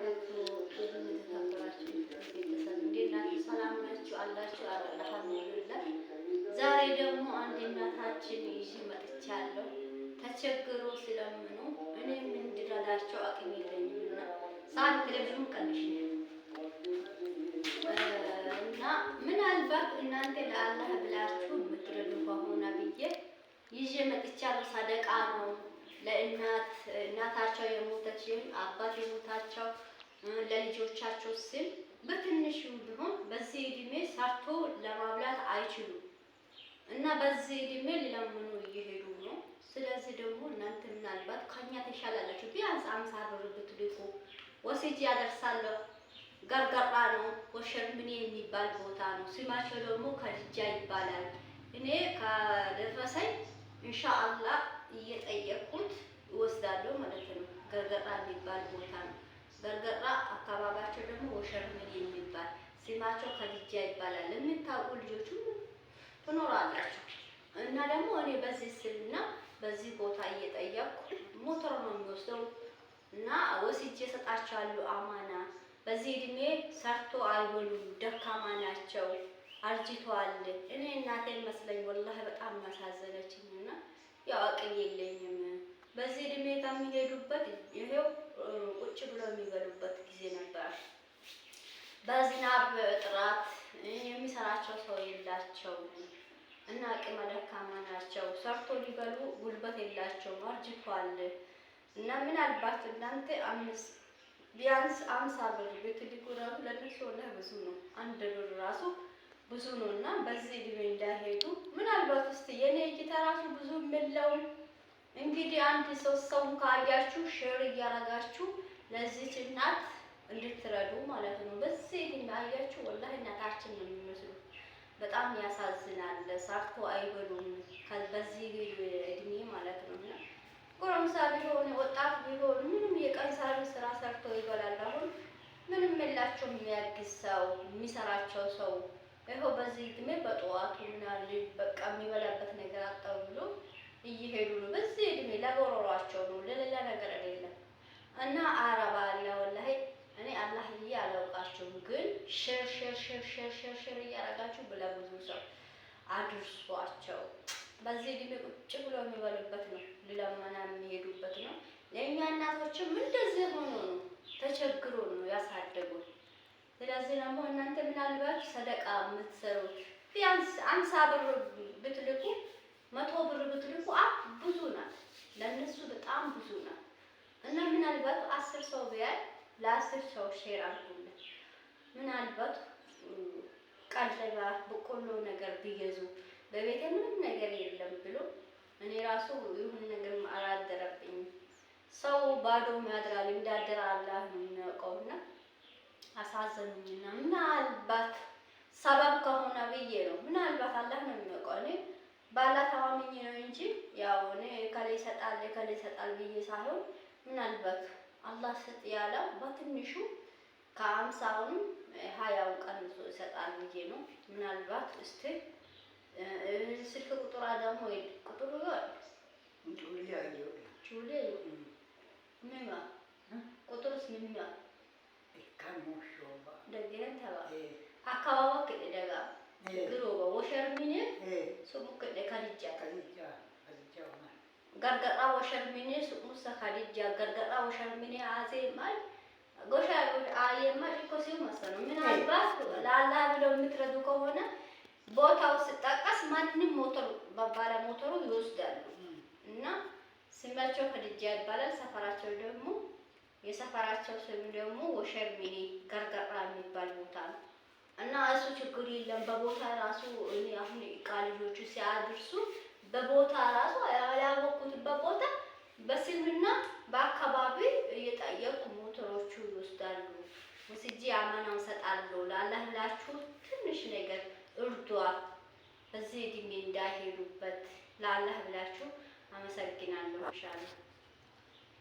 ወበረካቱ የተከበራችሁ ቤተሰብ እንዴት ናችሁ? ሰላም ናችሁ አላችሁ? አልሐምዱሊላህ። ዛሬ ደግሞ አንድ እናታችን ይዤ መጥቻለሁ። ተቸግሮ ስለምኑ እኔም እንድረዳቸው አቅም የለኝምና ሳን ቴሌቪዥን ቀንሽ እና ምናልባት እናንተ ለአላህ ብላችሁ የምትረዱ ከሆነ ብዬ ይዤ መጥቻለሁ። ሰደቃ ነው እናታቸው የሞተችን አባት የሞታቸው ለልጆቻቸው ስል በትንሹ ቢሆን በዚህ እድሜ ሰርቶ ለማብላት አይችሉም እና በዚህ እድሜ ሊለምኑ እየሄዱ ነው። ስለዚህ ደግሞ እናንተ ምናልባት ከኛ ተሻላላችሁ። ቢያንስ 50 ብር ብትልቁ ወስጄ ያደርሳለሁ። ገርገራ ነው ወሸርምኔ የሚባል ቦታ ነው። ስማቸው ደግሞ ከድጃ ይባላል። እኔ ከደረሰኝ ኢንሻአላህ እየጠየቁት ይወስዳለሁ ማለት ነው። ገርገራ የሚባል ቦታ ነው። ገርገራ አካባቢያቸው ደግሞ ወሸርምኔ የሚባል ስማቸው ከድጃ ይባላል። የምታውቁ ልጆቹ ትኖራላችሁ እና ደግሞ እኔ በዚህ ስልና በዚህ ቦታ እየጠየቁ ሞተር ነው የሚወስደው እና ወስጄ እሰጣቸዋለሁ አማና። በዚህ እድሜ ሰርቶ አይበሉም፣ ደካማ ናቸው፣ አርጅተዋል። እኔ እናቴ መስለኝ ወላሂ በጣም ማሳዘነችኝና ያው አቅም የለኝም። በዚህ እድሜ ከሚሄዱበት ይሄው ቁጭ ብለው የሚበሉበት ጊዜ ነበር። በዝናብ ጥራት የሚሰራቸው ሰው የላቸው እና አቅመ ደካማ ናቸው። ሰርቶ ሊበሉ ጉልበት የላቸውም፣ አርጅቷል። እና ምናልባት እናንተ ቢያንስ 50 ብር ብትልኩ ራሱ ለነሱ ወላሂ ብዙ ነው። 1 ብር ራሱ ብዙ ነው እና በዚህ እድሜ እንዳይሄዱ ምናልባት እስቲ የኔ እይታ ራሱ ብዙ የለውም። እንግዲህ አንድ ሰው ካያችሁ ሼር እያረጋችሁ ለዚች እናት እንድትረዱ ማለት ነው። በዚህ እድሜ አያችሁ ወላሂ እናታችን ነው የሚመስሉት። በጣም ያሳዝናል። ሰርቶ አይበሉም በዚህ እድሜ ማለት ነው። እና ጎረምሳ ቢሆን ወጣት ቢሆን ምንም የቀን ስራ ሰርቶ ይበላል። አሁን ምንም የላቸው የሚያግዝ ሰው የሚሰራቸው ሰው ይኸው በዚህ እድሜ በጠዋቱ ምናል በቃ የሚበላበት ነገር አጣው ብሎ እየሄዱ ነው። በዚህ እድሜ ለጎረሯቸው ነው፣ ለሌላ ነገር አይደለም። እና አረባ አለ ወላሂ እኔ አላህ ብዬ አላውቃቸውም፣ ግን ሼር እያረጋችሁ ለብዙ ሰው አድርሷቸው። በዚህ እድሜ ቁጭ ብሎ የሚበሉበት ነው፣ ለለመና የሚሄዱበት ነው። ለእኛ እናቶችም እንደዚህ ሆኖ ነው ተቸግሮ ነው ያሳደጉት። ስለዚህ ደግሞ እናንተ ምናልባት ሰደቃ የምትሰሩት ቢያንስ 50 ብር ብትልቁ 100 ብር ብትልቁ ብዙ ናት፣ ለነሱ በጣም ብዙ ናት። እና ምናልባት 10 ሰው ቢያይ ለ10 ሰው ሼር አድርጉለት። ምናልባት ቀለባ በቆሎ ነገር ቢገዙ በቤቴ ምንም ነገር የለም ብሎ እኔ ራሱ ይሁን ነገር አላደረብኝም። ሰው ባዶ ያድራል እንዳደረ አላህ ነው የሚያውቀውና አሳዘኑኝና ምናልባት ሰበብ ከሆነ ብዬ ነው። ምናልባት አላህ ነው የሚያውቀው። እኔ ባላ ተዋምኜ ነው እንጂ ያው እኔ ከላይ ይሰጣል ብዬ ሳይሆን ምናልባት አላህ ስጥ ያለው በትንሹ ከ50ውን 20ውን ቀንሶ ይሰጣል ብዬ ነው። ምናልባት እስቲ ስልክ ቁጥር ደግሞ ቁጥሩ ጁሌ ምንማ ቁጥሩስ ምንማ ደግረን ተባ አካባቢ ከደጋ ግሮባ ወሸርሚኔ ሱሙክ ከልጃ ገርገራ ወሸርሚኔ ሱሙሳ ከልጃ ገርገራ ወሸርሚኔ አዜማል ጎሻ አየማል ኮሲው መሰለው። ምናልባት ለአላህ ብለው የምትረዱ ከሆነ ቦታው ሲጠቀስ ማንንም ሞተሩ ባባላ ሞተሩ ይወስዳሉ እና ስማቸው ከድጃ ይባላል። ሰፈራቸው ደግሞ የሰፈራቸው ስም ደግሞ ወሸርሚኔ ገርገራ የሚባል ቦታ ነው እና እሱ ችግር የለም። በቦታ ራሱ እኔ አሁን ልጆቹ ሲያድርሱ በቦታ ራሱ ያላወቁትበት ቦታ በስምና በአካባቢ እየጠየቁ ሞተሮቹ ይወስዳሉ። ወስጄ አማናውን ሰጣለሁ። ለአላህ ብላችሁ ትንሽ ነገር እርዷት፣ በዚህ እድሜ እንዳይሄዱበት ለአላህ ብላችሁ። አመሰግናለሁ። ኢንሻአላህ